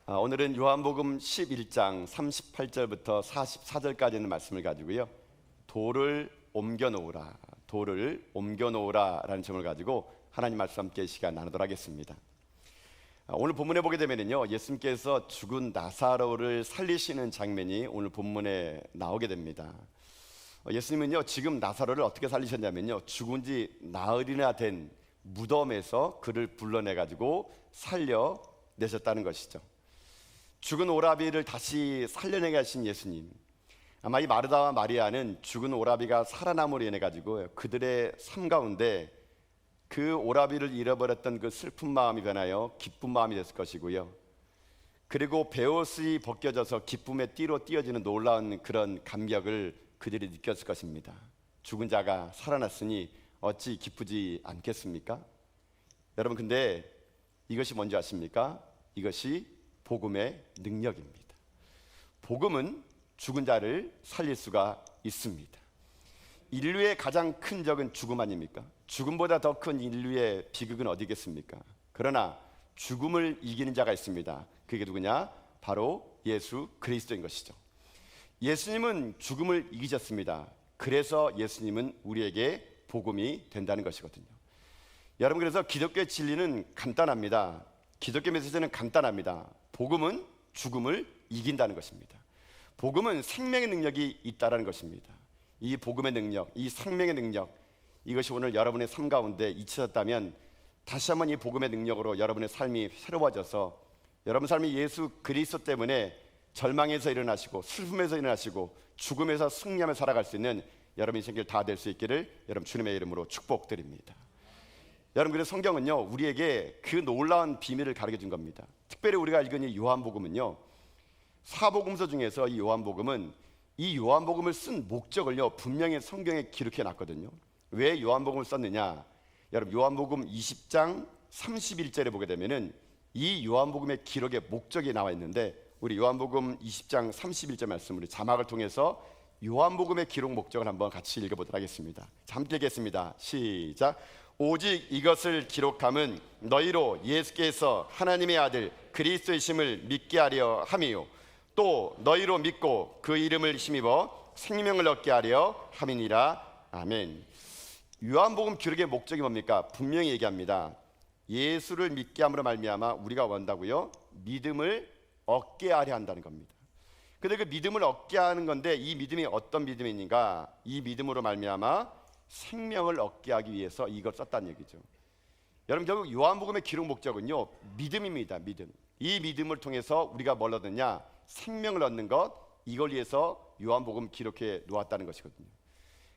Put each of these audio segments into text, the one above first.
오늘은 요한복음 11장 38절부터 44절까지 있는 말씀을 가지고요, 돌을 옮겨 놓으라 라는 점을 가지고 하나님 말씀 함께 시간 나누도록 하겠습니다. 오늘 본문에 보게 되면요, 예수님께서 죽은 나사로를 살리시는 장면이 오늘 본문에 나오게 됩니다. 예수님은요, 지금 나사로를 어떻게 살리셨냐면요, 죽은 지 나흘이나 된 무덤에서 그를 불러내 가지고 살려내셨다는 것이죠. 죽은 오라비를 다시 살려내게 하신 예수님, 아마 이 마르다와 마리아는 죽은 오라비가 살아남으로 인해 가지고 그들의 삶 가운데 그 오라비를 잃어버렸던 그 슬픈 마음이 변하여 기쁜 마음이 됐을 것이고요, 그리고 베옷이 벗겨져서 기쁨의 띠로 띄어지는 놀라운 그런 감격을 그들이 느꼈을 것입니다. 죽은 자가 살아났으니 어찌 기쁘지 않겠습니까? 여러분, 근데 이것이 뭔지 아십니까? 이것이 복음의 능력입니다. 복음은 죽은 자를 살릴 수가 있습니다. 인류의 가장 큰 적은 죽음 아닙니까? 죽음보다 더 큰 인류의 비극은 어디겠습니까? 그러나 죽음을 이기는 자가 있습니다. 그게 누구냐? 바로 예수 그리스도인 것이죠. 예수님은 죽음을 이기셨습니다. 그래서 예수님은 우리에게 복음이 된다는 것이거든요. 여러분, 그래서 기독교의 진리는 간단합니다. 기독교 메시지는 간단합니다. 복음은 죽음을 이긴다는 것입니다. 복음은 생명의 능력이 있다는 것입니다. 이 복음의 능력, 이 생명의 능력, 이것이 오늘 여러분의 삶 가운데 잊혀졌다면 다시 한번 이 복음의 능력으로 여러분의 삶이 새로워져서 여러분 삶이 예수 그리스도 때문에 절망에서 일어나시고 슬픔에서 일어나시고 죽음에서 승리하며 살아갈 수 있는 여러분 인생길 다 될 수 있기를 여러분 주님의 이름으로 축복드립니다. 여러분, 그래서 성경은요, 우리에게 그 놀라운 비밀을 가르쳐 준 겁니다. 특별히 우리가 읽은 이 요한복음은요, 사복음서 중에서 이 요한복음을 쓴 목적을요, 분명히 성경에 기록해 놨거든요. 왜 요한복음을 썼느냐? 여러분, 요한복음 20장 31절에 보게 되면은 이 요한복음의 기록의 목적이 나와 있는데, 우리 요한복음 20장 31절 말씀을 자막을 통해서 요한복음의 기록 목적을 한번 같이 읽어보도록 하겠습니다. 함께 읽겠습니다. 시작. 오직 이것을 기록함은 너희로 예수께서 하나님의 아들 그리스도이심을 믿게 하려 함이요, 또 너희로 믿고 그 이름을 힘입어 생명을 얻게 하려 함이니라. 아멘. 요한복음 기록의 목적이 뭡니까? 분명히 얘기합니다. 예수를 믿게 함으로 말미암아 우리가 원다고요, 믿음을 얻게 하려 한다는 겁니다. 근데 그 믿음을 얻게 하는 건데, 이 믿음이 어떤 믿음인가? 이 믿음으로 말미암아 생명을 얻게 하기 위해서 이걸 썼다는 얘기죠. 여러분, 결국 요한복음의 기록 목적은요, 믿음입니다. 믿음. 이 믿음을 통해서 우리가 뭘 얻느냐? 생명을 얻는 것. 이걸 위해서 요한복음 기록해 놓았다는 것이거든요.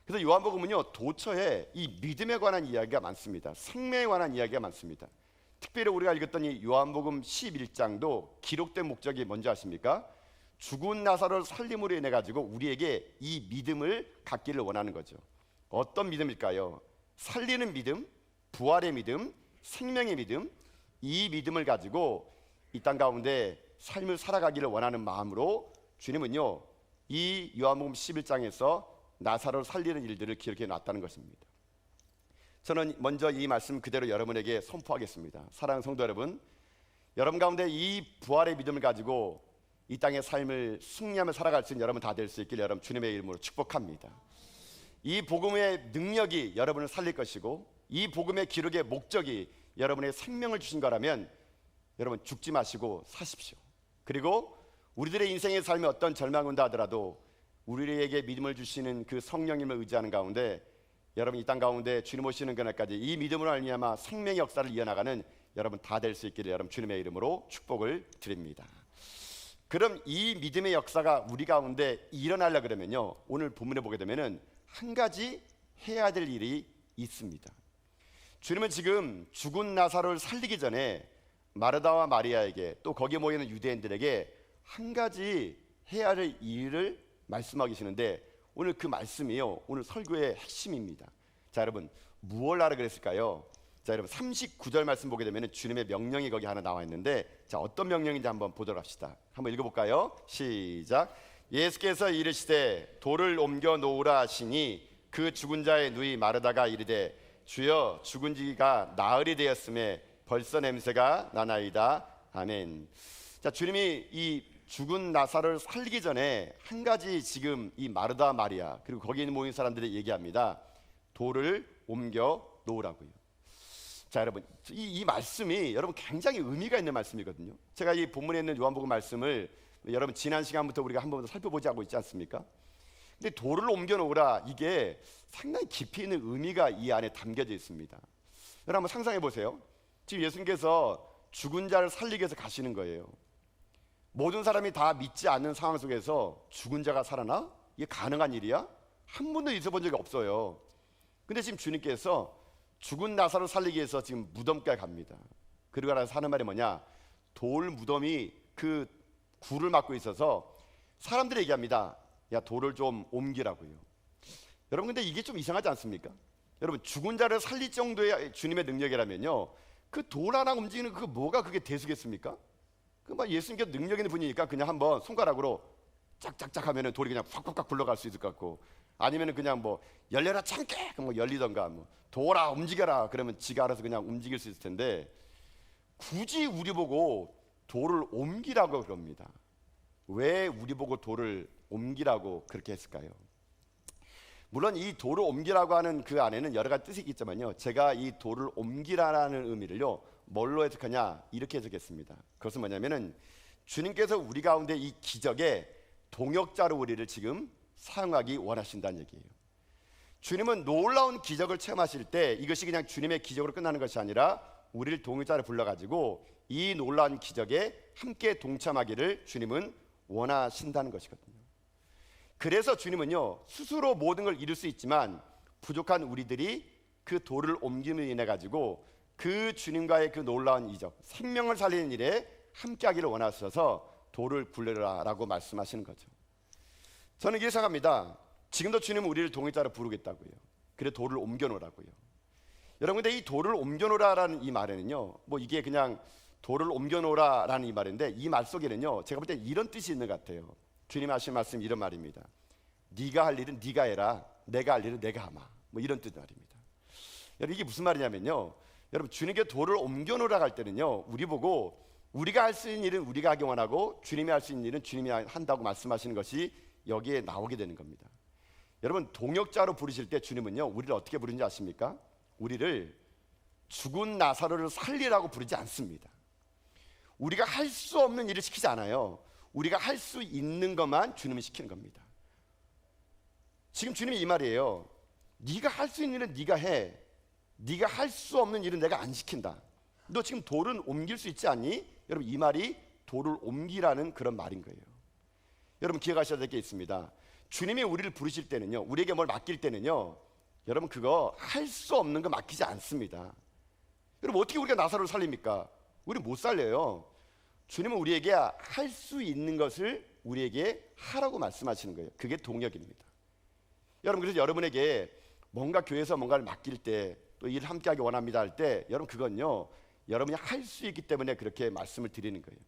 그래서 요한복음은요, 도처에 이 믿음에 관한 이야기가 많습니다. 생명에 관한 이야기가 많습니다. 특별히 우리가 읽었던 이 요한복음 11장도 기록된 목적이 뭔지 아십니까? 죽은 나사로를 살림으로 인해 가지고 우리에게 이 믿음을 갖기를 원하는 거죠. 어떤 믿음일까요? 살리는 믿음, 부활의 믿음, 생명의 믿음. 이 믿음을 가지고 이 땅 가운데 삶을 살아가기를 원하는 마음으로 주님은요, 이 요한복음 11장에서 나사로를 살리는 일들을 기록해 놨다는 것입니다. 저는 먼저 이 말씀 그대로 여러분에게 선포하겠습니다. 사랑하는 성도 여러분, 여러분 가운데 이 부활의 믿음을 가지고 이 땅의 삶을 승리하며 살아갈 수 있는 여러분 다 될 수 있기를 여러분 주님의 이름으로 축복합니다. 이 복음의 능력이 여러분을 살릴 것이고, 이 복음의 기록의 목적이 여러분의 생명을 주신 거라면 여러분 죽지 마시고 사십시오. 그리고 우리들의 인생의 삶에 어떤 절망이 온다 하더라도 우리에게 믿음을 주시는 그 성령님을 의지하는 가운데 여러분 이 땅 가운데 주님 오시는 그날까지 이 믿음으로 말미암아 생명의 역사를 이어나가는 여러분 다 될 수 있기를 여러분 주님의 이름으로 축복을 드립니다. 그럼 이 믿음의 역사가 우리 가운데 일어나려 그러면요, 오늘 본문에 보게 되면은 한 가지 해야 될 일이 있습니다. 주님은 지금 죽은 나사로를 살리기 전에 마르다와 마리아에게, 또 거기에 모이는 유대인들에게 한 가지 해야 할 일을 말씀하고 계시는데, 오늘 그 말씀이요, 오늘 설교의 핵심입니다. 자, 여러분 무엇을 하라 그랬을까요? 자, 여러분 39절 말씀 보게 되면 주님의 명령이 거기 하나 나와 있는데, 자, 어떤 명령인지 한번 보도록 합시다. 한번 읽어볼까요? 시작. 예수께서 이르시되 돌을 옮겨 놓으라 하시니 그 죽은 자의 누이 마르다가 이르되 주여 죽은 지가 나흘이 되었음에 벌써 냄새가 나나이다. 아멘. 자, 주님이 이 죽은 나사로를 살리기 전에 한 가지 지금 이 마르다 마리아 그리고 거기에 모인 사람들이 얘기합니다. 돌을 옮겨 놓으라고요. 자, 여러분, 이 말씀이 여러분 굉장히 의미가 있는 말씀이거든요. 제가 이 본문에 있는 요한복음 말씀을 여러분 지난 시간부터 우리가 한 번 더 살펴보지 하고 있지 않습니까? 근데 돌을 옮겨 놓으라, 이게 상당히 깊이 있는 의미가 이 안에 담겨져 있습니다. 여러분 한번 상상해 보세요. 지금 예수님께서 죽은 자를 살리기 위해서 가시는 거예요. 모든 사람이 다 믿지 않는 상황 속에서 죽은 자가 살아나? 이게 가능한 일이야? 한 번도 있어본 적이 없어요. 근데 지금 주님께서 죽은 나사로를 살리기 위해서 지금 무덤가에 갑니다. 그리고 나서 하는 말이 뭐냐? 돌 무덤이 그 굴을 막고 있어서 사람들이 얘기합니다. 야, 돌을 좀 옮기라고요. 여러분, 근데 이게 좀 이상하지 않습니까? 여러분, 죽은 자를 살릴 정도의 주님의 능력이라면요, 그 돌 하나 움직이는 그 뭐가 그게 대수겠습니까? 그 막 예수님께서 능력 있는 분이니까 그냥 한번 손가락으로 짝짝짝 하면은 돌이 그냥 팍팍팍 굴러갈 수 있을 것 같고, 아니면은 그냥 뭐 열려라 참깨 뭐 열리던가, 뭐 돌아 움직여라 그러면 지가 알아서 그냥 움직일 수 있을 텐데, 굳이 우리 보고 돌을 옮기라고 그럽니다. 왜 우리 보고 돌을 옮기라고 그렇게 했을까요? 물론 이 돌을 옮기라고 하는 그 안에는 여러 가지 뜻이 있겠지만요, 제가 이 돌을 옮기라는 의미를요 뭘로 해석하냐, 이렇게 해석했습니다. 그것은 뭐냐면은 주님께서 우리 가운데 이 기적의 동역자로 우리를 지금 사용하기 원하신다는 얘기예요. 주님은 놀라운 기적을 체험하실 때 이것이 그냥 주님의 기적으로 끝나는 것이 아니라 우리를 동역자로 불러가지고 이 놀라운 기적에 함께 동참하기를 주님은 원하신다는 것이거든요. 그래서 주님은요 스스로 모든 걸 이룰 수 있지만 부족한 우리들이 그 돌을 옮김으로 인해 가지고 그 주님과의 그 놀라운 이적, 생명을 살리는 일에 함께하기를 원하셔서 돌을 굴려라라고 말씀하시는 거죠. 저는 이렇게 생각합니다. 지금도 주님은 우리를 동역자로 부르겠다고요. 그래 돌을 옮겨놓으라고요. 여러분, 근데 이 돌을 옮겨놓으라라는 이 말에는요, 뭐 이게 그냥 돌을 옮겨놓으라라는 이 말인데, 이 말 속에는요 제가 볼 때 이런 뜻이 있는 것 같아요. 주님 하신 말씀 이런 말입니다. 네가 할 일은 네가 해라, 내가 할 일은 내가 하마, 뭐 이런 뜻 말입니다. 여러분, 이게 무슨 말이냐면요, 여러분 주님께 돌을 옮겨놓으라 할 때는요 우리 보고 우리가 할 수 있는 일은 우리가 하기 원하고 주님이 할 수 있는 일은 주님이 한다고 말씀하시는 것이 여기에 나오게 되는 겁니다. 여러분, 동역자로 부르실 때 주님은요 우리를 어떻게 부르는지 아십니까? 우리를 죽은 나사로를 살리라고 부르지 않습니다. 우리가 할 수 없는 일을 시키지 않아요. 우리가 할 수 있는 것만 주님이 시키는 겁니다. 지금 주님이 이 말이에요. 네가 할 수 있는 일은 네가 해, 네가 할 수 없는 일은 내가 안 시킨다. 너 지금 돌은 옮길 수 있지 않니? 여러분, 이 말이 돌을 옮기라는 그런 말인 거예요. 여러분, 기억하셔야 될 게 있습니다. 주님이 우리를 부르실 때는요, 우리에게 뭘 맡길 때는요, 여러분 그거 할 수 없는 거 맡기지 않습니다. 여러분, 어떻게 우리가 나사로를 살립니까? 우리 못 살려요. 주님은 우리에게 할 수 있는 것을 우리에게 하라고 말씀하시는 거예요. 그게 동역입니다. 여러분, 그래서 여러분에게 뭔가 교회에서 뭔가를 맡길 때, 또 일을 함께하기 원합니다 할 때, 여러분 그건요 여러분이 할 수 있기 때문에 그렇게 말씀을 드리는 거예요.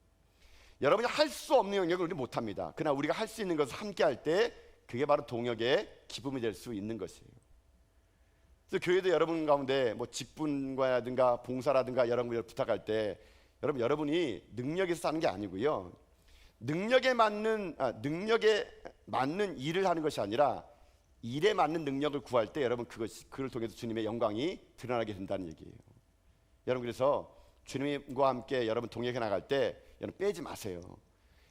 여러분이 할 수 없는 영역을 우리 못합니다. 그러나 우리가 할 수 있는 것을 함께할 때 그게 바로 동역의 기쁨이 될 수 있는 것이에요. 그래서 교회도 여러분 가운데 뭐 직분과라든가 봉사라든가 여러분을 부탁할 때, 여러분이 능력에서 사는 게 아니고요, 능력에 맞는 일을 하는 것이 아니라 일에 맞는 능력을 구할 때 여러분 그걸 통해서 주님의 영광이 드러나게 된다는 얘기예요. 여러분, 그래서 주님과 함께 여러분 동역해 나갈 때 여러분 빼지 마세요.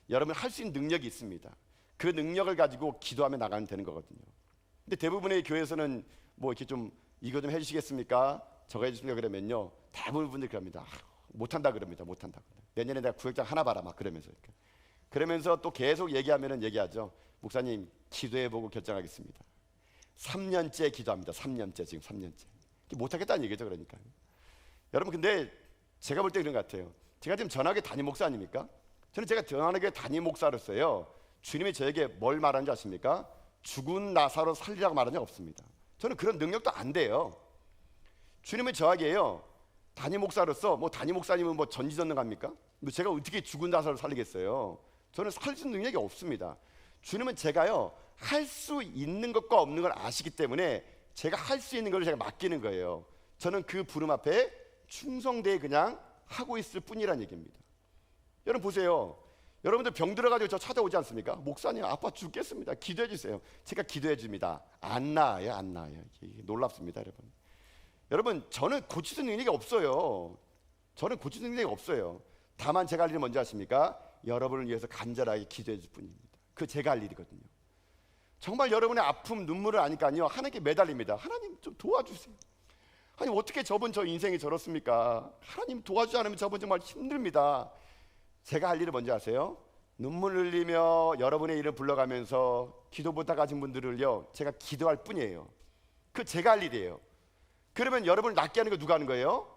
여러분 할 수 있는 능력이 있습니다. 그 능력을 가지고 기도하며 나가면 되는 거거든요. 근데 대부분의 교회에서는 뭐 이렇게 좀 이거 좀 해주시겠습니까? 저거 해주십니까? 그러면요 대부분 분들이 그럽니다. 못한다 그럽니다. 못한다. 내년에 내가 구역장 하나 봐라 막 그러면서 이렇게. 그러면서 또 계속 얘기하죠. 목사님 기도해보고 결정하겠습니다. 3년째 기도합니다. 3년째 지금 3년째. 못하겠다는 얘기죠. 그러니까 여러분, 근데 제가 볼 때 그런 것 같아요. 제가 지금 전학의 담임 목사 아닙니까? 저는 제가 전학의 담임 목사로서요 주님이 저에게 뭘 말하는지 아십니까? 죽은 나사로 살리라고 말한 적 없습니다. 저는 그런 능력도 안 돼요. 주님은 저에게요 담임 목사로서, 뭐 담임 목사님은 뭐 전지전능합니까? 뭐 제가 어떻게 죽은 나사로 살리겠어요? 저는 살릴 수 있는 능력이 없습니다. 주님은 제가요 할 수 있는 것과 없는 걸 아시기 때문에 제가 할 수 있는 걸 제가 맡기는 거예요. 저는 그 부름 앞에 충성되게 그냥 하고 있을 뿐이란 얘기입니다. 여러분 보세요. 여러분들 병 들어가지고 저 찾아오지 않습니까? 목사님 아파 죽겠습니다. 기도해 주세요. 제가 기도해 줍니다. 안 나아요, 안 나아요. 이게 놀랍습니다, 여러분. 여러분 저는 고칠 수 있는 능력이 없어요. 저는 고칠 수 있는 능력이 없어요. 다만 제가 할 일은 뭔지 아십니까? 여러분을 위해서 간절하게 기도해 줄 뿐입니다. 그 제가 할 일이거든요. 정말 여러분의 아픔, 눈물을 아니까요 하나님께 매달립니다. 하나님 좀 도와주세요. 아니 어떻게 저분 저 인생이 저렇습니까? 하나님 도와주지 않으면 저분 정말 힘듭니다. 제가 할 일은 뭔지 아세요? 눈물 흘리며 여러분의 이름 불러가면서 기도 부탁하신 분들을요 제가 기도할 뿐이에요. 그 제가 할 일이에요. 그러면 여러분을 낫게 하는 거 누가 하는 거예요?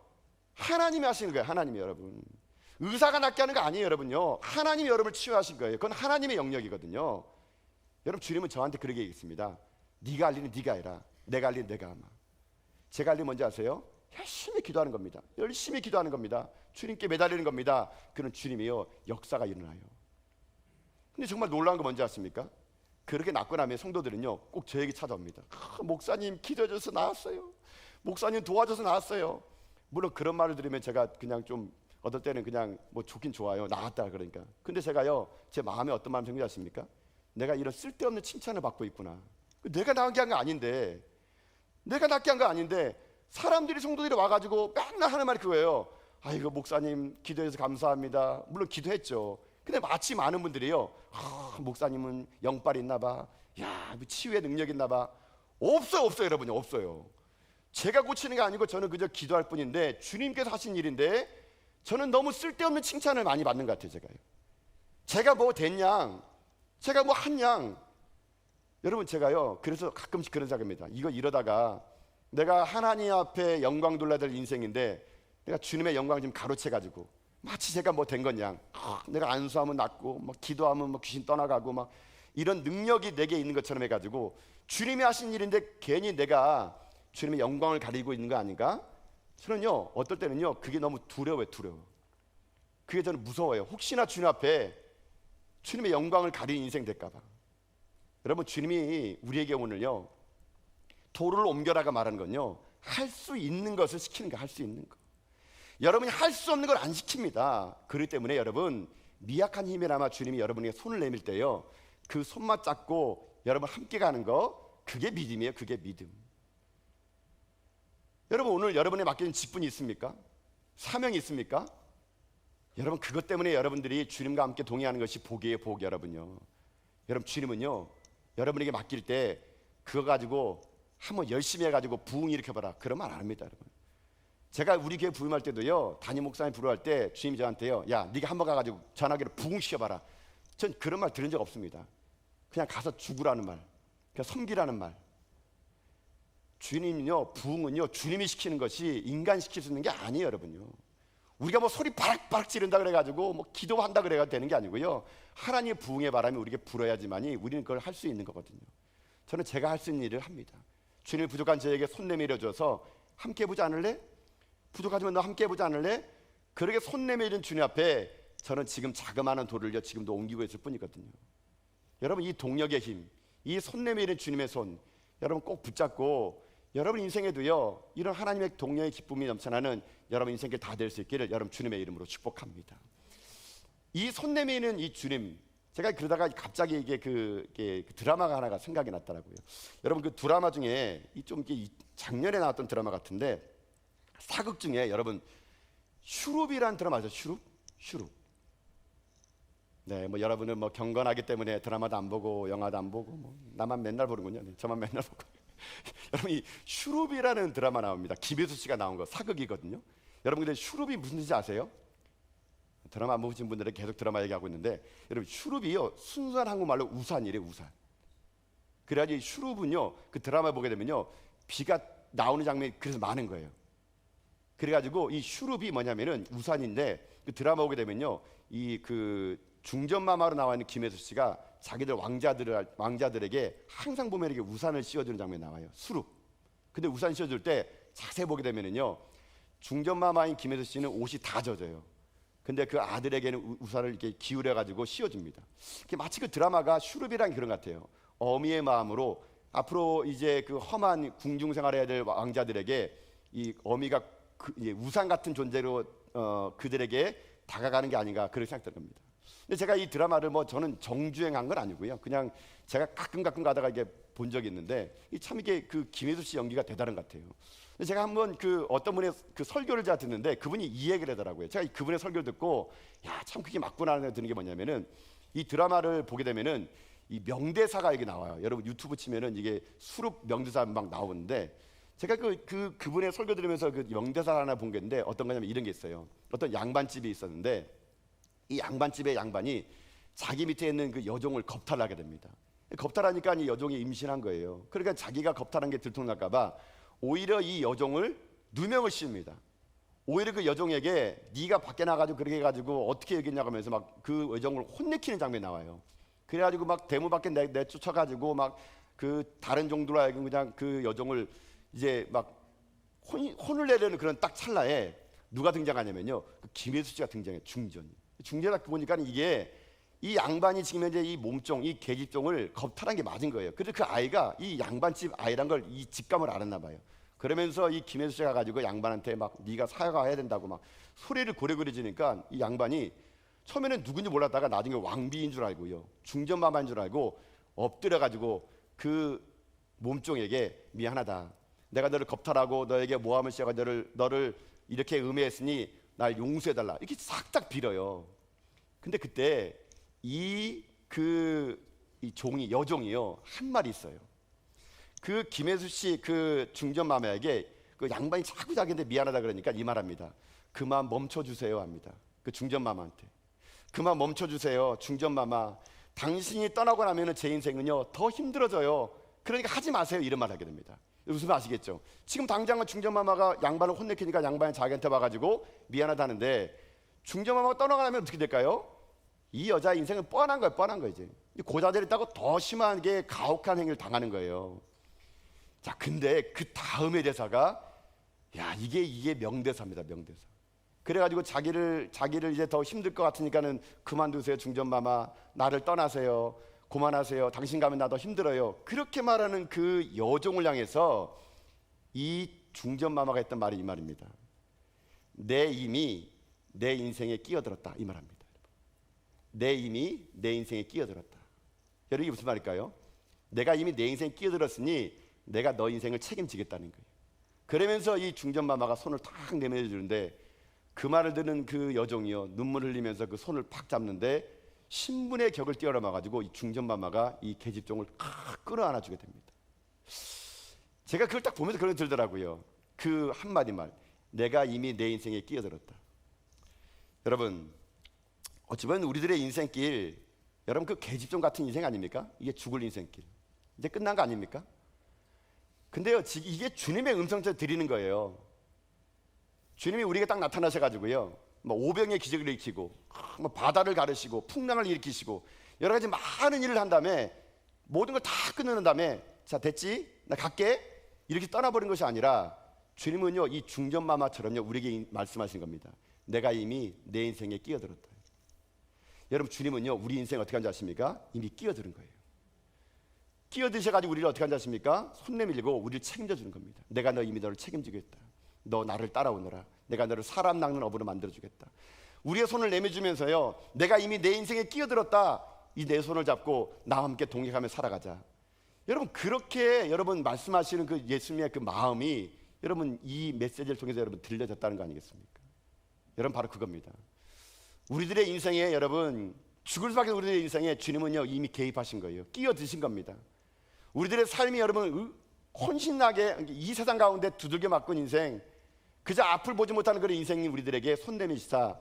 하나님이 하시는 거예요. 하나님이. 여러분 의사가 낫게 하는 거 아니에요. 여러분요 하나님이 여러분을 치유하신 거예요. 그건 하나님의 영역이거든요. 여러분 주님은 저한테 그렇게 얘기했습니다. 네가 할 일은 네가 해라. 내가 할 일은 내가 하마. 제가 할 일은 뭔지 아세요? 열심히 기도하는 겁니다. 열심히 기도하는 겁니다. 주님께 매달리는 겁니다. 그런 주님이요 역사가 일어나요. 근데 정말 놀라운 거 뭔지 아십니까? 그렇게 낫고 나면 성도들은요 꼭 저에게 찾아옵니다. 목사님 기도해줘서 나았어요. 목사님 도와줘서 나았어요. 물론 그런 말을 들으면 제가 그냥 좀 어떨 때는 그냥 뭐 좋긴 좋아요. 나았다 그러니까. 근데 제가요 제 마음에 어떤 마음 생기지 않습니까? 내가 이런 쓸데없는 칭찬을 받고 있구나. 내가 나게 한 거 아닌데, 내가 낫게 한 거 아닌데 사람들이 성도들이 와가지고 맨날 하는 말이 그거예요. 아이고 목사님 기도해서 감사합니다. 물론 기도했죠. 근데 마치 많은 분들이요 목사님은 영빨 있나 봐. 야 치유의 능력 있나 봐. 없어요 여러분요. 없어요. 제가 고치는 게 아니고 저는 그저 기도할 뿐인데 주님께서 하신 일인데 저는 너무 쓸데없는 칭찬을 많이 받는 것 같아요. 제가 뭐 됐냐, 제가 뭐 한양. 여러분 제가요 그래서 가끔씩 그런 생각입니다. 이거 이러다가 내가 하나님 앞에 영광 돌려야 될 인생인데 내가 주님의 영광을 좀 가로채가지고 마치 제가 뭐 된 거냐, 내가 안수하면 낫고 뭐 기도하면 뭐 귀신 떠나가고 막 이런 능력이 내게 있는 것처럼 해가지고 주님이 하신 일인데 괜히 내가 주님의 영광을 가리고 있는 거 아닌가? 저는요 어떨 때는요 그게 너무 두려워요. 그게 저는 무서워요. 혹시나 주님 앞에 주님의 영광을 가리는 인생 될까 봐. 여러분 주님이 우리에게 오늘요 도를 옮겨라가 말하는 건요 할 수 있는 것을 시키는 거. 할 수 있는 거. 여러분이 할 수 없는 걸 안 시킵니다. 그렇기 때문에 여러분 미약한 힘이나마 주님이 여러분에게 손을 내밀 때요 그 손만 잡고 여러분 함께 가는 거, 그게 믿음이에요. 그게 믿음. 여러분 오늘 여러분에 맡겨진 직분이 있습니까? 사명이 있습니까? 여러분 그것 때문에 여러분들이 주님과 함께 동행하는 것이 복이에요. 복. 여러분요 여러분 주님은요 여러분에게 맡길 때 그거 가지고 한번 열심히 해가지고 부흥 일으켜봐라 그런 말 안 합니다. 여러분 제가 우리 교회 부임할 때도요 담임 목사님 부름할 때 주님이 저한테요 야 네가 한번 가가지고 전화기로 부흥시켜봐라. 전 그런 말 들은 적 없습니다. 그냥 가서 죽으라는 말, 그냥 섬기라는 말. 주님은요 부흥은요 주님이 시키는 것이 인간 시킬 수 있는 게 아니에요. 여러분요 우리가 뭐 소리 바락바락 지른다 그래가지고 뭐 기도한다 그래가 되는 게 아니고요 하나님의 부흥의 바람이 우리에게 불어야지만이 우리는 그걸 할 수 있는 거거든요. 저는 제가 할 수 있는 일을 합니다. 주님이 부족한 저에게 손 내밀어 줘서 함께 해보지 않을래? 부족하지만 너 함께 해보지 않을래? 그렇게 손 내밀은 주님 앞에 저는 지금 자그마한 돌을요 지금도 옮기고 있을 뿐이거든요. 여러분 이 동력의 힘, 이 손 내밀은 주님의 손 여러분 꼭 붙잡고 여러분 인생에도요 이런 하나님의 동력의 기쁨이 넘쳐나는 여러분 인생길 다 될 수 있기를 여러분 주님의 이름으로 축복합니다. 이 손 내미는 이 주님, 제가 그러다가 갑자기 이게 그 드라마가 하나가 생각이 났더라고요. 여러분 그 드라마 중에 좀 작년에 나왔던 드라마 같은데 사극 중에 여러분 슈룹이라는 드라마 아세요? 슈룹. 네, 뭐 여러분은 뭐 경건하기 때문에 드라마도 안 보고 영화도 안 보고 뭐 나만 맨날 보는군요. 네, 저만 맨날 보고. 여러분 이 슈룹이라는 드라마 나옵니다. 김혜수 씨가 나온 거 사극이거든요. 여러분 근데 슈룹이 무슨 뜻인지 아세요? 드라마 안 보신 분들은 계속 드라마 얘기하고 있는데 여러분 슈룹이요 순수한 한국말로 우산이래요. 우산. 그래가지고 이 슈룹은요 그 드라마 보게 되면요 비가 나오는 장면이 그래서 많은 거예요. 그래가지고 이 슈룹이 뭐냐면은 우산인데 그 드라마 보게 되면요 이 그 중전마마로 나와 있는 김혜수 씨가 자기들 왕자들에게 항상 보면 이렇게 우산을 씌워주는 장면이 나와요. 수룹. 근데 우산 씌워줄 때 자세히 보게 되면은요 중전마마인 김혜수 씨는 옷이 다 젖어요. 근데 그 아들에게는 우산을 이렇게 기울여 가지고 씌워줍니다. 마치 그 드라마가 슈룹이란 그런 것 같아요. 어미의 마음으로 앞으로 이제 그 험한 궁중 생활해야 될 왕자들에게 이 어미가 우산 같은 존재로 그들에게 다가가는 게 아닌가 그렇게 생각되는 겁니다. 근데 제가 이 드라마를 뭐 저는 정주행한 건 아니고요. 그냥 제가 가끔 가다가 이게 본 적이 있는데 참 이게 그 김혜수 씨 연기가 대단한 것 같아요. 근데 제가 한번 그 어떤 분의 그 설교를 제가 듣는데 그분이 이 얘기를 하더라고요. 제가 그분의 설교를 듣고 야, 참 그게 맞구나 하는 생각이 드는 게 뭐냐면은 이 드라마를 보게 되면은 이 명대사가 이게 나와요. 여러분 유튜브 치면은 이게 수룹 명대사 막 나오는데 제가 그분의 설교 들으면서 그 명대사 하나 본 게 있는데 어떤 거냐면 이런 게 있어요. 어떤 양반집이 있었는데 이 양반집의 양반이 자기 밑에 있는 그 여종을 겁탈하게 됩니다. 겁탈하니까 이 여종이 임신한 거예요. 그러니까 자기가 겁탈한 게 들통날까봐 오히려 이 여종을 누명을 씌웁니다. 오히려 그 여종에게 네가 밖에 나가지고 그렇게 해가지고 어떻게 얘기했냐고 하면서 막 그 여종을 혼내키는 장면이 나와요. 그래가지고 막 대문 밖에 내쫓아가지고 막 그 다른 종들로 하여금 그냥 그 여종을 이제 막 혼을 내려는 그런 딱 찰나에 누가 등장하냐면요, 그 김혜수 씨가 등장해요. 중전이 보니까 이게 이 양반이 지금 현재 이 몸종, 이 계집종을 겁탈한 게 맞은 거예요. 그래서 그 아이가 이 양반집 아이란 걸 이 직감을 알았나 봐요. 그러면서 이 김혜수 씨가 가지고 양반한테 막 네가 사과해야 된다고 막 소리를 고래고래 지니까 이 양반이 처음에는 누군지 몰랐다가 나중에 왕비인 줄 알고요, 중전마마인 줄 알고 엎드려 가지고 그 몸종에게 미안하다, 내가 너를 겁탈하고 너에게 모함을 시작하 너를 이렇게 음해했으니 날 용서해달라 이렇게 싹싹 빌어요. 근데 그때 이 종이 여종이요 한 말이 있어요. 그 김혜수 씨 그 중전마마에게 그 양반이 자꾸 자기한테 미안하다 그러니까 이 말합니다. 그만 멈춰주세요 합니다. 그 중전마마한테 그만 멈춰주세요. 중전마마, 당신이 떠나고 나면 제 인생은요 더 힘들어져요. 그러니까 하지 마세요. 이런 말 하게 됩니다. 무슨 말 아시겠죠? 지금 당장은 중전마마가 양반을 혼내키니까 양반이 자기한테 와가지고 미안하다는데 중전마마가 떠나가면 어떻게 될까요? 이 여자의 인생은 뻔한 거예요. 뻔한 거예요. 이제 고자들이 있다고 더 심하게 가혹한 행위를 당하는 거예요. 자, 근데 그 다음의 대사가 야, 이게 명대사입니다. 명대사. 그래가지고 자기를 이제 더 힘들 것 같으니까는 그만두세요. 중전마마, 나를 떠나세요. 그만하세요. 당신 가면 나 더 힘들어요. 그렇게 말하는 그 여종을 향해서 이 중전마마가 했던 말이 이 말입니다. 내 이미 내 인생에 끼어들었다 이 말합니다. 내 이미 내 인생에 끼어들었다. 여러분 이게 무슨 말일까요? 내가 이미 내 인생에 끼어들었으니 내가 너 인생을 책임지겠다는 거예요. 그러면서 이 중전마마가 손을 탁 내밀어주는데 그 말을 듣는 그 여종이요 눈물 흘리면서 그 손을 팍 잡는데 신분의 격을 뛰어넘어가지고 이 중전마마가 이 계집종을 끌어안아 주게 됩니다. 제가 그걸 딱 보면서 그런 생각이 들더라고요. 그 한마디 말, 내가 이미 내 인생에 끼어들었다. 여러분 어찌 보면 우리들의 인생길, 여러분 그 계집종 같은 인생 아닙니까? 이게 죽을 인생길, 이제 끝난 거 아닙니까? 근데요 이게 주님의 음성처럼 드리는 거예요. 주님이 우리에게 딱 나타나셔가지고요 뭐 오병의 기적을 일으키고 뭐 바다를 가르시고 풍랑을 일으키시고 여러 가지 많은 일을 한 다음에 모든 걸 다 끝내는 다음에 자 됐지? 나 갈게 이렇게 떠나버린 것이 아니라 주님은요 이 중전마마처럼요 우리에게 말씀하신 겁니다. 내가 이미 내 인생에 끼어들었다. 여러분 주님은요 우리 인생 어떻게 한지 아십니까? 이미 끼어드는 거예요. 끼어드셔가지고 우리를 어떻게 한지 아십니까? 손 내밀고 우리를 책임져 주는 겁니다. 내가 너 이미 너를 책임지겠다. 너 나를 따라오너라. 내가 너를 사람 낚는 어부로 만들어주겠다. 우리의 손을 내밀주면서요 내가 이미 내 인생에 끼어들었다. 이 내 손을 잡고 나와 함께 동행하며 살아가자. 여러분 그렇게 여러분 말씀하시는 그 예수님의 그 마음이 여러분 이 메시지를 통해서 여러분 들려졌다는 거 아니겠습니까? 여러분 바로 그겁니다. 우리들의 인생에 여러분 죽을 수밖에 우리들의 인생에 주님은요 이미 개입하신 거예요. 끼어드신 겁니다. 우리들의 삶이 여러분 혼신나게 이 세상 가운데 두들겨 맞고 인생, 그저 앞을 보지 못하는 그런 인생이 우리들에게 손 내미시사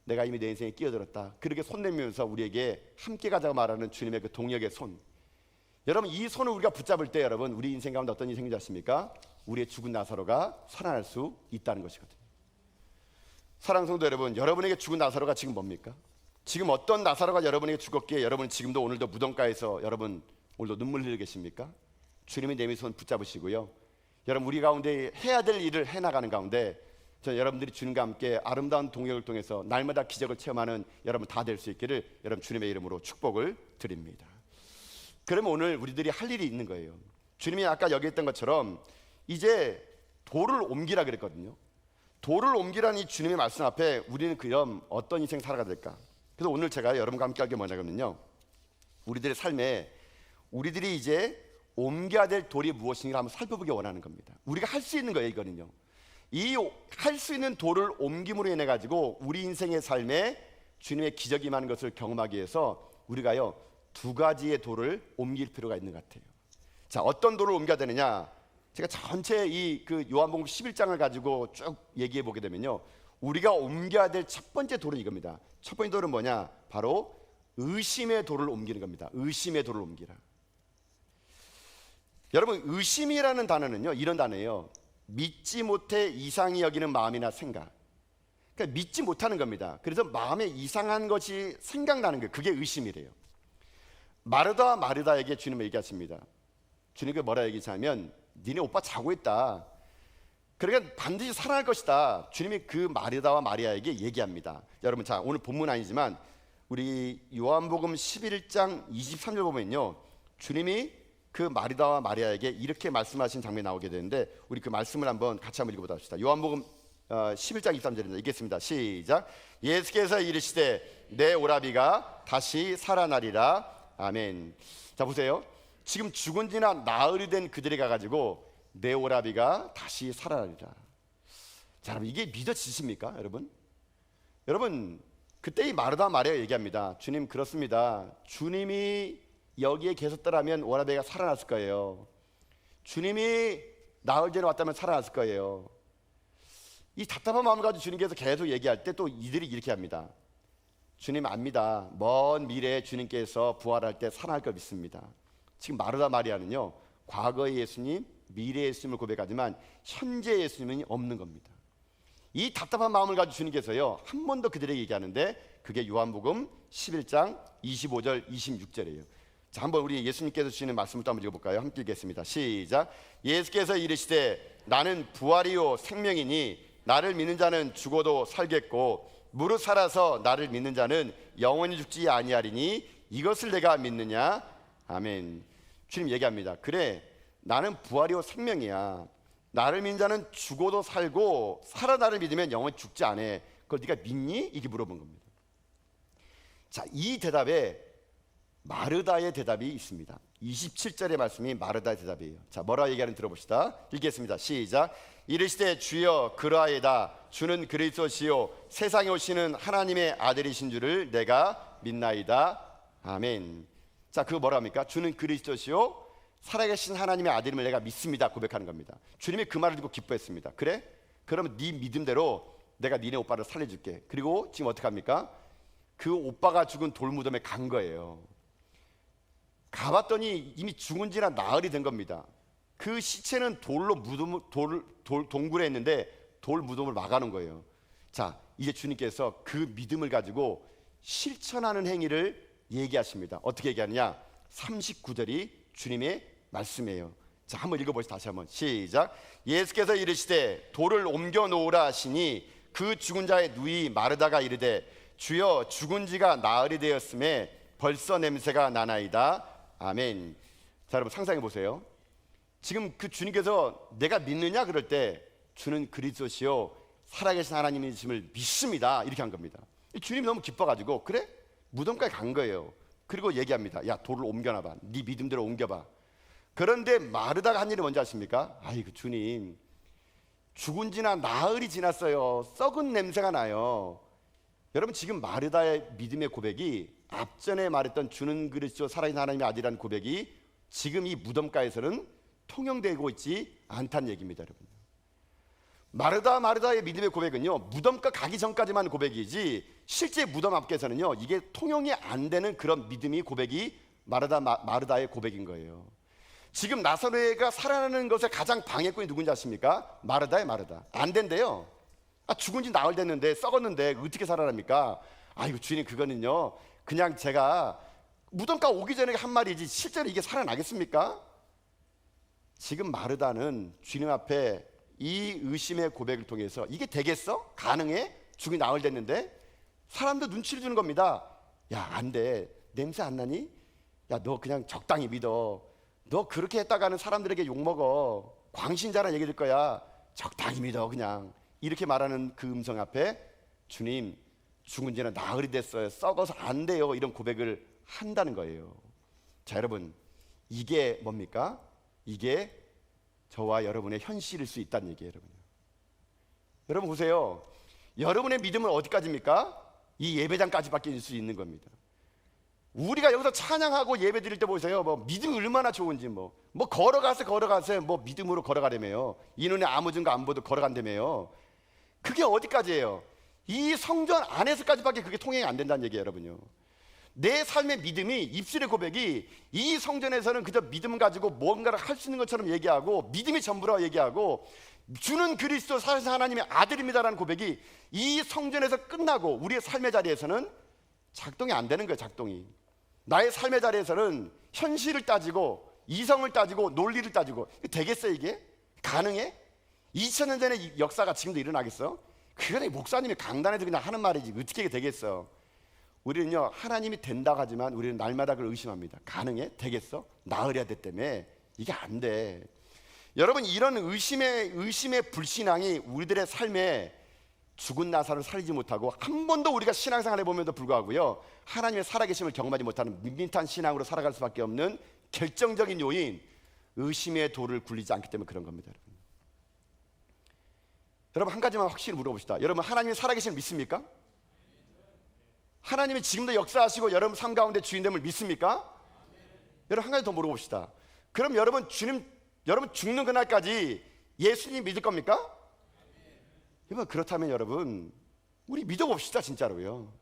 내가 이미 내 인생에 끼어들었다. 그렇게 손 내밀면서 우리에게 함께 가자고 말하는 주님의 그 동역의 손. 여러분 이 손을 우리가 붙잡을 때 여러분 우리 인생 가운데 어떤 일이 생기지 않습니까? 우리의 죽은 나사로가 살아날 수 있다는 것이거든요. 사랑하는 성도 여러분, 여러분에게 죽은 나사로가 지금 뭡니까? 지금 어떤 나사로가 여러분에게 죽었기에 여러분 지금도 오늘도 무덤가에서 여러분 오늘도 눈물 흘리고 계십니까? 주님이 내민 손 붙잡으시고요 여러분 우리 가운데 해야 될 일을 해나가는 가운데 저 여러분들이 주님과 함께 아름다운 동역을 통해서 날마다 기적을 체험하는 여러분 다 될 수 있기를 여러분 주님의 이름으로 축복을 드립니다. 그러면 오늘 우리들이 할 일이 있는 거예요. 주님이 아까 여기 했던 것처럼 이제 돌을 옮기라 그랬거든요. 돌을 옮기라는 이 주님의 말씀 앞에 우리는 그럼 어떤 인생 살아가야 될까? 그래서 오늘 제가 여러분과 함께 할 게 뭐냐면요, 우리들의 삶에 우리들이 이제 옮겨야 될 돌이 무엇인가 한번 살펴보기 원하는 겁니다. 우리가 할 수 있는 거예요, 이거는요. 이 할 수 있는 돌을 옮김으로 인해 가지고 우리 인생의 삶에 주님의 기적이 임하는 것을 경험하기 위해서 우리가요, 두 가지의 돌을 옮길 필요가 있는 것 같아요. 자, 어떤 돌을 옮겨야 되느냐? 제가 전체 이 그 요한복음 11장을 가지고 쭉 얘기해 보게 되면요, 우리가 옮겨야 될 첫 번째 돌은 이겁니다. 첫 번째 돌은 뭐냐? 바로 의심의 돌을 옮기는 겁니다. 의심의 돌을 옮기라. 여러분, 의심이라는 단어는요, 이런 단어예요. 믿지 못해 이상히 여기는 마음이나 생각. 그러니까 믿지 못하는 겁니다. 그래서 마음에 이상한 것이 생각나는 거예요. 그게 의심이래요. 마르다에게 주님은 얘기하십니다. 주님께 뭐라 얘기하냐면, 니네 오빠 자고 있다. 그러니까 반드시 살아날 것이다. 주님이 그 마르다와 마리아에게 얘기합니다. 여러분, 자, 오늘 본문 아니지만 우리 요한복음 11장 23절 보면요, 주님이 그 마르다와 마리아에게 이렇게 말씀하신 장면이 나오게 되는데, 우리 그 말씀을 한번 같이 한번 읽어보다 합시다. 요한복음 11장 23절입니다. 읽겠습니다. 시작. 예수께서 이르시되 내 오라비가 다시 살아나리라. 아멘. 자, 보세요. 지금 죽은 지나 나흘이 된 그들이 가가지고 내 오라비가 다시 살아나리라. 자, 여러분, 이게 믿어지십니까, 여러분? 여러분, 그때 이 마르다 마리아 얘기합니다. 주님, 그렇습니다. 주님이 여기에 계셨더라면 오라비가 살아났을 거예요. 주님이 나흘 전에 왔다면 살아났을 거예요. 이 답답한 마음을 가지고 주님께서 계속 얘기할 때 또 이들이 이렇게 합니다. 주님 압니다. 먼 미래에 주님께서 부활할 때 살아날 걸 믿습니다. 지금 마르다 마리아는요, 과거의 예수님, 미래의 예수님을 고백하지만 현재 예수님은 없는 겁니다. 이 답답한 마음을 가지고 주님께서요, 한 번 더 그들에게 얘기하는데, 그게 요한복음 11장 25절 26절이에요. 자, 한번 우리 예수님께서 주시는 말씀을 또 한번 읽어볼까요? 함께 읽겠습니다. 시작. 예수께서 이르시되 나는 부활이요 생명이니 나를 믿는 자는 죽어도 살겠고 무릇 살아서 나를 믿는 자는 영원히 죽지 아니하리니 이것을 내가 믿느냐? 아멘. 주님 얘기합니다. 그래, 나는 부활이요 생명이야. 나를 믿는 자는 죽어도 살고 살아 나를 믿으면 영원히 죽지 않아. 그걸 네가 믿니? 이게 물어본 겁니다. 자, 이 대답에 마르다의 대답이 있습니다. 27절의 말씀이 마르다의 대답이에요. 자, 뭐라 얘기하는 들어봅시다. 읽겠습니다. 시작. 이르시되 주여 그러하이다. 주는 그리스도시요 세상에 오시는 하나님의 아들이신 줄을 내가 믿나이다. 아멘. 자, 그거 뭐라 합니까? 주는 그리스도시요 살아계신 하나님의 아들임을 내가 믿습니다. 고백하는 겁니다. 주님이 그 말을 듣고 기뻐했습니다. 그래? 그러면 네 믿음대로 내가 니네 오빠를 살려줄게. 그리고 지금 어떻게 합니까? 그 오빠가 죽은 돌무덤에 간 거예요. 가봤더니 이미 죽은 지나 나흘이 된 겁니다. 그 시체는 동굴에 있는데 돌 무덤을 막아놓은 거예요. 자, 이제 주님께서 그 믿음을 가지고 실천하는 행위를 얘기하십니다. 어떻게 얘기하느냐? 39절이 주님의 말씀이에요. 자, 한번 읽어보시죠. 다시 한번 시작. 예수께서 이르시되 돌을 옮겨 놓으라 하시니 그 죽은 자의 누이 마르다가 이르되 주여 죽은 지가 나흘이 되었음에 벌써 냄새가 나나이다. 아멘. 자, 여러분 상상해 보세요. 지금 그 주님께서 내가 믿느냐 그럴 때 주는 그리스도시요 살아계신 하나님이심을 믿습니다. 이렇게 한 겁니다. 주님이 너무 기뻐가지고 그래? 무덤까지 간 거예요. 그리고 얘기합니다. 야, 돌을 옮겨놔봐. 네 믿음대로 옮겨봐. 그런데 마르다가 한 일이 뭔지 아십니까? 아이고 주님, 죽은 지나 나흘이 지났어요. 썩은 냄새가 나요. 여러분, 지금 마르다의 믿음의 고백이 앞전에 말했던 주는 그리스도 살아있는 하나님의 아들이라는 고백이 지금 이 무덤가에서는 통용되고 있지 않다는 얘기입니다. 여러분, 마르다의 믿음의 고백은요, 무덤가 가기 전까지만 고백이지 실제 무덤 앞에서는요 이게 통용이 안 되는 그런 믿음이 고백이 마르다의 고백인 거예요. 지금 나사로가 살아나는 것에 가장 방해꾼이 누군지 아십니까? 마르다. 안 된대요. 죽은 지 나흘 됐는데 썩었는데 어떻게 살아납니까? 아이고 주님, 그거는요 그냥 제가 무덤가 오기 전에 한 말이지 실제로 이게 살아나겠습니까? 지금 마르다는 주님 앞에 이 의심의 고백을 통해서 이게 되겠어? 가능해? 죽이 나흘 됐는데 사람들 눈치를 주는 겁니다. 야, 안 돼. 냄새 안 나니? 야, 너 그냥 적당히 믿어. 너 그렇게 했다가는 사람들에게 욕먹어. 광신자란 얘기 들 거야. 적당히 믿어. 그냥 이렇게 말하는 그 음성 앞에 주님, 죽은 지는 나흘이 됐어요. 썩어서 안 돼요. 이런 고백을 한다는 거예요. 자, 여러분, 이게 뭡니까? 이게 저와 여러분의 현실일 수 있다는 얘기예요. 여러분 보세요. 여러분의 믿음은 어디까지입니까? 이 예배장까지밖에 있을 수 있는 겁니다. 우리가 여기서 찬양하고 예배 드릴 때 보세요. 뭐 믿음이 얼마나 좋은지 뭐 걸어가세요. 뭐 믿음으로 걸어가려며요. 이 눈에 아무 증거 안 보도 걸어간다며요. 그게 어디까지예요? 이 성전 안에서까지밖에 그게 통행이 안 된다는 얘기예요, 여러분요. 내 삶의 믿음이, 입술의 고백이 이 성전에서는 그저 믿음 가지고 뭔가를 할 수 있는 것처럼 얘기하고 믿음이 전부라고 얘기하고 주는 그리스도 살아계신 하나님의 아들입니다라는 고백이 이 성전에서 끝나고 우리의 삶의 자리에서는 작동이 안 되는 거예요. 작동이. 나의 삶의 자리에서는 현실을 따지고 이성을 따지고 논리를 따지고 되겠어요? 이게? 가능해? 2000년 전의 역사가 지금도 일어나겠어? 그게 목사님이 강단에서 그냥 하는 말이지 어떻게 되겠어? 우리는요, 하나님이 된다고 하지만 우리는 날마다 그걸 의심합니다. 가능해? 되겠어? 나으려야 돼 때문에 이게 안 돼. 여러분, 이런 의심의 불신앙이 우리들의 삶에 죽은 나사로를 살리지 못하고 한 번도 우리가 신앙생활 해보면도 불구하고요, 하나님의 살아계심을 경험하지 못하는 밋밋한 신앙으로 살아갈 수밖에 없는 결정적인 요인, 의심의 돌을 굴리지 않기 때문에 그런 겁니다. 여러분, 한 가지만 확실히 물어봅시다. 여러분, 하나님의 살아계심을 믿습니까? 하나님이 지금도 역사하시고 여러분 삶 가운데 주인됨을 믿습니까? 여러분, 한 가지 더 물어봅시다. 그럼 여러분 죽는 그날까지 예수님 믿을 겁니까? 여러분, 그렇다면 여러분, 우리 믿어봅시다. 진짜로요.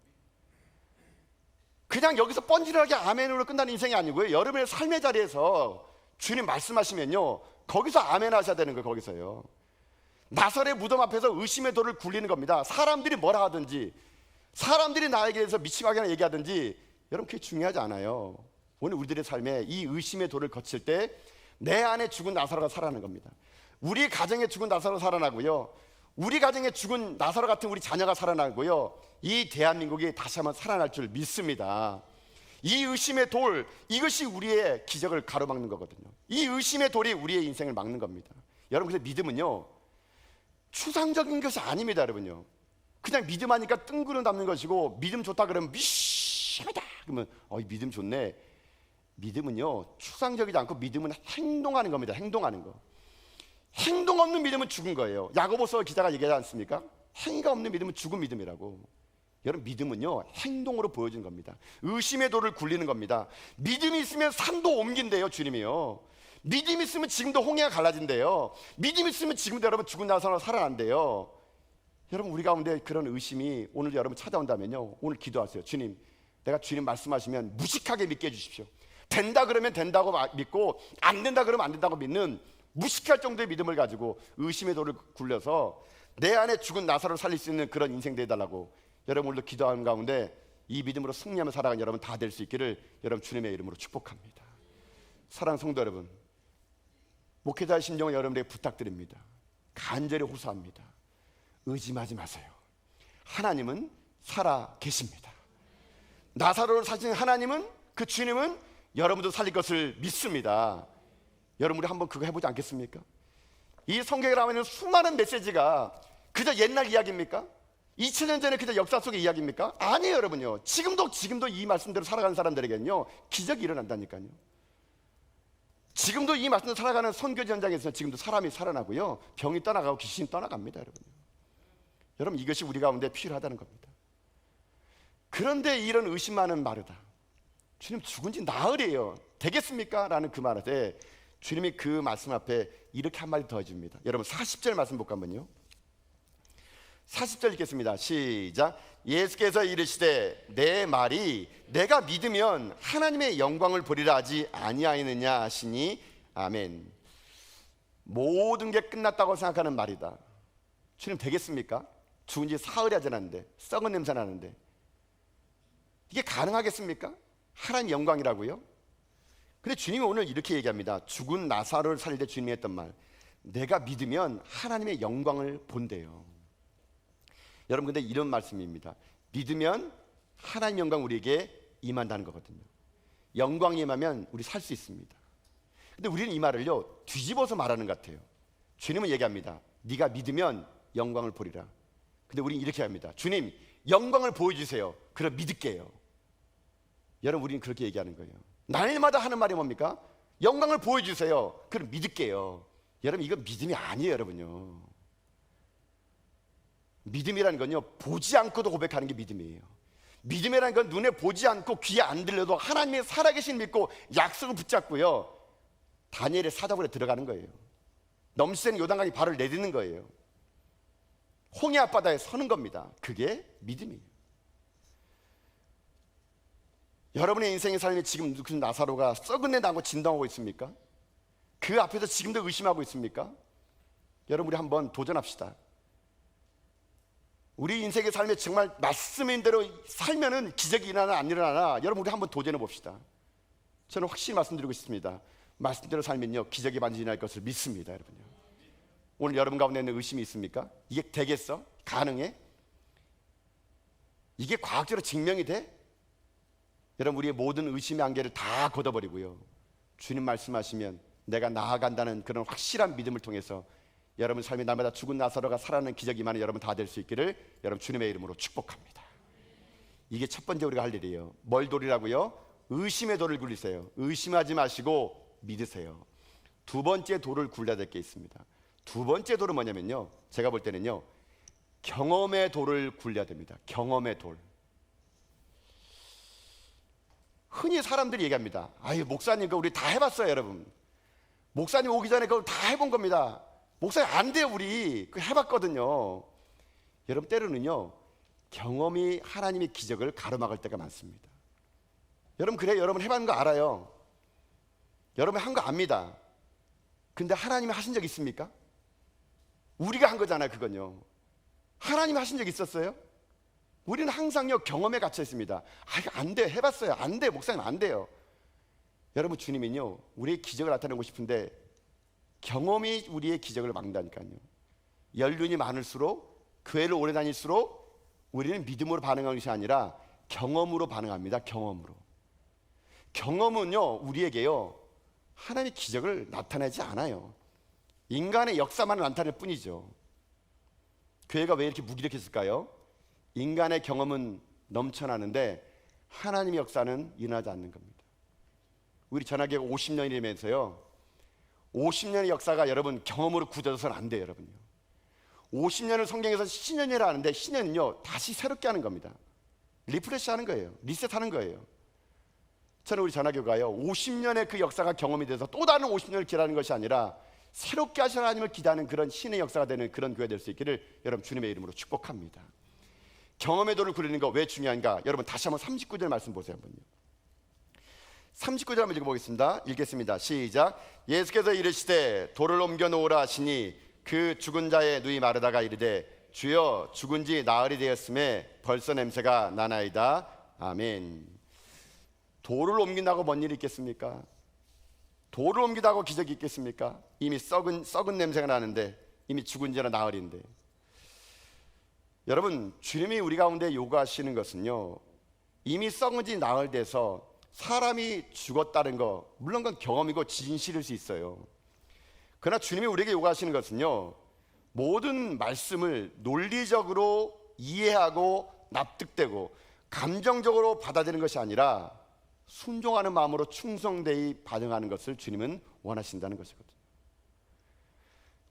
그냥 여기서 뻔질하게 아멘으로 끝나는 인생이 아니고요, 여러분의 삶의 자리에서 주님 말씀하시면요, 거기서 아멘 하셔야 되는 거예요. 거기서요. 나설의 무덤 앞에서 의심의 돌을 굴리는 겁니다. 사람들이 뭐라 하든지, 사람들이 나에게 대해서 미치마게나 얘기하든지, 여러분 그게 중요하지 않아요. 오늘 우리들의 삶에 이 의심의 돌을 거칠 때 내 안에 죽은 나사로가 살아나는 겁니다. 우리 가정에 죽은 나사로 살아나고요, 우리 가정에 죽은 나사로 같은 우리 자녀가 살아나고요, 이 대한민국이 다시 한번 살아날 줄 믿습니다. 이 의심의 돌, 이것이 우리의 기적을 가로막는 거거든요. 이 의심의 돌이 우리의 인생을 막는 겁니다. 여러분, 그래서 믿음은요, 추상적인 것이 아닙니다. 여러분요, 그냥 믿음하니까 뜬구름 담는 것이고, 믿음 좋다 그러면 믿음이다 그러면 믿음 좋네. 믿음은요, 추상적이지 않고 믿음은 행동하는 겁니다. 행동하는 거. 행동 없는 믿음은 죽은 거예요. 야고보서 기자가 얘기하지 않습니까? 행위가 없는 믿음은 죽은 믿음이라고. 여러분, 믿음은요, 행동으로 보여주는 겁니다. 의심의 돌을 굴리는 겁니다. 믿음이 있으면 산도 옮긴대요. 주님이요. 믿음이 있으면 지금도 홍해가 갈라진대요. 믿음이 있으면 지금도 여러분 죽은 나사로 살아난대요. 여러분, 우리 가운데 그런 의심이 오늘 여러분 찾아온다면요, 오늘 기도하세요. 주님, 내가 주님 말씀하시면 무식하게 믿게 해주십시오. 된다 그러면 된다고 믿고, 안 된다 그러면 안 된다고 믿는 무식할 정도의 믿음을 가지고 의심의 돌을 굴려서 내 안에 죽은 나사로를 살릴 수 있는 그런 인생 되어달라고 여러분 오늘도 기도하는 가운데 이 믿음으로 승리하며 살아가는 여러분 다 될 수 있기를 여러분 주님의 이름으로 축복합니다. 사랑하는 성도 여러분, 목회자의 심정을 여러분에게 부탁드립니다. 간절히 호소합니다. 의심하지 마세요. 하나님은 살아 계십니다. 나사로를 살리신 하나님은, 그 주님은 여러분도 살릴 것을 믿습니다. 여러분, 우리 한번 그거 해보지 않겠습니까? 이 성경에 나오는 수많은 메시지가 그저 옛날 이야기입니까? 2000년 전에 그저 역사 속의 이야기입니까? 아니에요. 여러분요, 지금도 이 말씀대로 살아가는 사람들에게는요, 기적이 일어난다니까요. 지금도 이 말씀대로 살아가는 선교지 현장에서 지금도 사람이 살아나고요, 병이 떠나가고 귀신이 떠나갑니다. 여러분, 이것이 우리 가운데 필요하다는 겁니다. 그런데 이런 의심 많은 마르다, 주님 죽은 지 나흘이에요. 되겠습니까? 라는 그 말에 주님이 그 말씀 앞에 이렇게 한마디 더 해줍니다. 여러분, 40절 말씀 볼까 한번요. 40절 읽겠습니다. 시작. 예수께서 이르시되 내 말이 내가 믿으면 하나님의 영광을 보리라 하지 아니하였느냐 하시니 아멘. 모든 게 끝났다고 생각하는 말이다. 주님 되겠습니까? 죽은 지 사흘이 하지 않았는데, 썩은 냄새 나는데 이게 가능하겠습니까? 하나님 영광이라고요? 근데 주님이 오늘 이렇게 얘기합니다. 죽은 나사로를 살릴 때 주님이 했던 말, 내가 믿으면 하나님의 영광을 본대요. 여러분, 근데 이런 말씀입니다. 믿으면 하나님 영광 우리에게 임한다는 거거든요. 영광이 임하면 우리 살 수 있습니다. 근데 우리는 이 말을요, 뒤집어서 말하는 것 같아요. 주님은 얘기합니다. 네가 믿으면 영광을 보리라. 근데 우리는 이렇게 합니다. 주님, 영광을 보여주세요. 그럼 믿을게요. 여러분, 우리는 그렇게 얘기하는 거예요. 날마다 하는 말이 뭡니까? 영광을 보여주세요. 그럼 믿을게요. 여러분, 이건 믿음이 아니에요, 여러분요. 믿음이라는 건요, 보지 않고도 고백하는 게 믿음이에요. 믿음이라는 건 눈에 보지 않고 귀에 안 들려도 하나님의 살아계신 믿고 약속을 붙잡고요, 다니엘의 사자굴에 들어가는 거예요. 넘치는 요단강에 발을 내딛는 거예요. 홍해 앞바다에 서는 겁니다. 그게 믿음이에요. 여러분의 인생의 삶에 지금 그 나사로가 썩은 내 나고 진동하고 있습니까? 그 앞에서 지금도 의심하고 있습니까? 여러분, 우리 한번 도전합시다. 우리 인생의 삶에 정말 말씀인 대로 살면은 기적이 일어나나 안 일어나나, 여러분 우리 한번 도전해 봅시다. 저는 확실히 말씀드리고 싶습니다. 말씀대로 살면요, 기적이 반드시 일어날 것을 믿습니다, 여러분요. 오늘 여러분 가운데 있는 의심이 있습니까? 이게 되겠어? 가능해? 이게 과학적으로 증명이 돼? 여러분, 우리의 모든 의심의 안개를 다 걷어버리고요, 주님 말씀하시면 내가 나아간다는 그런 확실한 믿음을 통해서 여러분 삶의 날마다 죽은 나사로가 살아나는 기적이 많은 여러분 다 될 수 있기를 여러분 주님의 이름으로 축복합니다. 이게 첫 번째 우리가 할 일이에요. 뭘 돌이라고요? 의심의 돌을 굴리세요. 의심하지 마시고 믿으세요. 두 번째 돌을 굴려야 될 게 있습니다. 두 번째 돌은 뭐냐면요, 제가 볼 때는요, 경험의 돌을 굴려야 됩니다. 경험의 돌. 흔히 사람들이 얘기합니다. 아유, 목사님 그거 우리 다 해봤어요. 여러분, 목사님 오기 전에 그걸 다 해본 겁니다. 목사님 안 돼요, 우리 그거 해봤거든요. 여러분, 때로는요, 경험이 하나님의 기적을 가로막을 때가 많습니다. 여러분, 그래, 여러분 해봤는 거 알아요. 여러분 한 거 압니다. 근데 하나님이 하신 적 있습니까? 우리가 한 거잖아요. 그건요, 하나님이 하신 적 있었어요? 우리는 항상요, 경험에 갇혀 있습니다. 아, 이거 안 돼, 해봤어요. 안 돼, 목사님 안 돼요. 여러분, 주님은요, 우리의 기적을 나타내고 싶은데 경험이 우리의 기적을 막는다니까요. 연륜이 많을수록, 교회를 오래 다닐수록 우리는 믿음으로 반응하는 것이 아니라 경험으로 반응합니다. 경험으로. 경험은요, 우리에게요, 하나님의 기적을 나타내지 않아요. 인간의 역사만을 나타낼 뿐이죠. 교회가 왜 이렇게 무기력했을까요? 인간의 경험은 넘쳐나는데 하나님의 역사는 일어나지 않는 겁니다. 우리 전화교회가 50년이면서요, 50년의 역사가 여러분 경험으로 굳어져서는 안 돼요. 여러분요, 50년을 성경에서 신년이라 하는데 신년은요, 다시 새롭게 하는 겁니다. 리프레시 하는 거예요. 리셋하는 거예요. 저는 우리 전화교회가요, 50년의 그 역사가 경험이 돼서 또 다른 50년을 기다리는 것이 아니라 새롭게 하신 하나님을 기다리는 그런 신의 역사가 되는 그런 교회 될 수 있기를 여러분 주님의 이름으로 축복합니다. 경험의 돌을 굴리는 거 왜 중요한가? 여러분 다시 한번 39절 말씀 보세요. 한번요. 39절 한번 읽어보겠습니다. 읽겠습니다. 시작. 예수께서 이르시되 돌을 옮겨 놓으라 하시니 그 죽은 자의 누이 마르다가 이르되 주여 죽은 지 나흘이 되었음에 벌써 냄새가 나나이다. 아멘. 돌을 옮긴다고 뭔 일이 있겠습니까? 돌을 옮기다고 기적이 있겠습니까? 이미 썩은 냄새가 나는데, 이미 죽은 지는 나흘인데. 여러분, 주님이 우리 가운데 요구하시는 것은요, 이미 썩은 지 나흘 돼서 사람이 죽었다는 거, 물론 그건 경험이고 진실일 수 있어요. 그러나 주님이 우리에게 요구하시는 것은요, 모든 말씀을 논리적으로 이해하고 납득되고 감정적으로 받아들이는 것이 아니라 순종하는 마음으로 충성되이 반응하는 것을 주님은 원하신다는 것이거든요.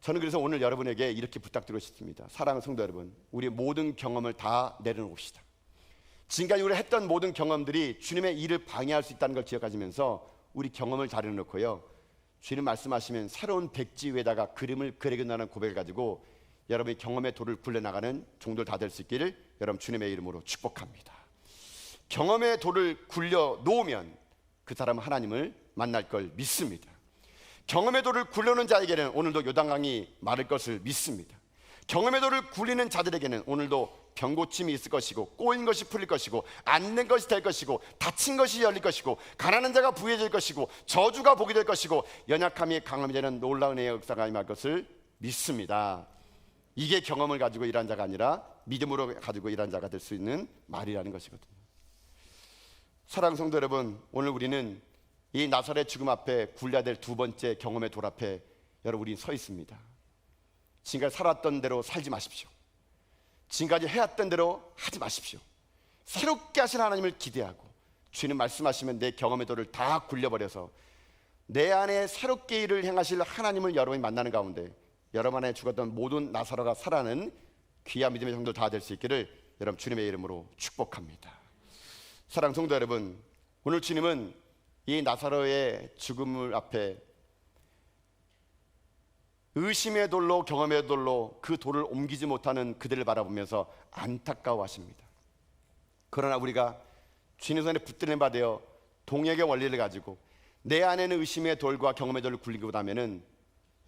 저는 그래서 오늘 여러분에게 이렇게 부탁드리고 싶습니다. 사랑하는 성도 여러분, 우리 모든 경험을 다 내려놓읍시다. 지금까지 우리가 했던 모든 경험들이 주님의 일을 방해할 수 있다는 걸 기억하시면서 우리 경험을 잘 해놓고요, 주님 말씀하시면 새로운 백지 위에다가 그림을 그리겠다는 고백을 가지고 여러분의 경험의 돌을 굴려나가는 종들 다 될 수 있기를 여러분 주님의 이름으로 축복합니다. 경험의 돌을 굴려 놓으면 그 사람은 하나님을 만날 걸 믿습니다. 경험의 돌을 굴려놓은 자에게는 오늘도 요단강이 마를 것을 믿습니다. 경험의 돌을 굴리는 자들에게는 오늘도 병고침이 있을 것이고, 꼬인 것이 풀릴 것이고, 안 된 것이 될 것이고, 다친 것이 열릴 것이고, 가난한 자가 부유해질 것이고, 저주가 복이 될 것이고, 연약함이 강함이 되는 놀라운 은혜의 역사가 임할 것을 믿습니다. 이게 경험을 가지고 일한 자가 아니라 믿음으로 가지고 일한 자가 될 수 있는 말이라는 것이거든요. 사랑하는 성도 여러분, 오늘 우리는 이 나사렛 죽음 앞에 굴려야 될 두 번째 경험의 돌 앞에 여러분 우리 서 있습니다. 지금까지 살았던 대로 살지 마십시오. 지금까지 해왔던 대로 하지 마십시오. 새롭게 하신 하나님을 기대하고 주님 말씀하시면 내 경험의 도를 다 굴려버려서 내 안에 새롭게 일을 행하실 하나님을 여러분이 만나는 가운데 여러분 안에 죽었던 모든 나사로가 살아나는 귀한 믿음의 성도들 다 될 수 있기를 여러분 주님의 이름으로 축복합니다. 사랑하는 성도 여러분, 오늘 주님은 이 나사로의 죽음을 앞에 의심의 돌로 경험의 돌로 그 돌을 옮기지 못하는 그들을 바라보면서 안타까워하십니다. 그러나 우리가 주님 손에 붙들림 받아 동역의 원리를 가지고 내 안에는 의심의 돌과 경험의 돌을 굴리고 나면은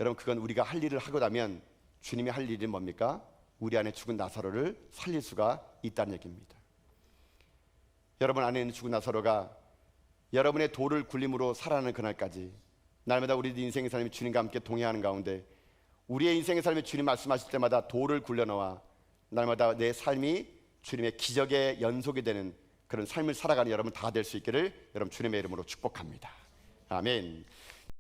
여러분 그건 우리가 할 일을 하고 나면 주님이 할 일이 뭡니까? 우리 안에 죽은 나사로를 살릴 수가 있다는 얘기입니다. 여러분 안에 있는 죽은 나사로가 여러분의 돌을 굴림으로 살아나는 그날까지 날마다 우리 인생의 삶이 주님과 함께 동행하는 가운데 우리의 인생의 삶에 주님 말씀하실 때마다 돌을 굴려놓아 날마다 내 삶이 주님의 기적의 연속이 되는 그런 삶을 살아가는 여러분 다 될 수 있기를 여러분 주님의 이름으로 축복합니다. 아멘.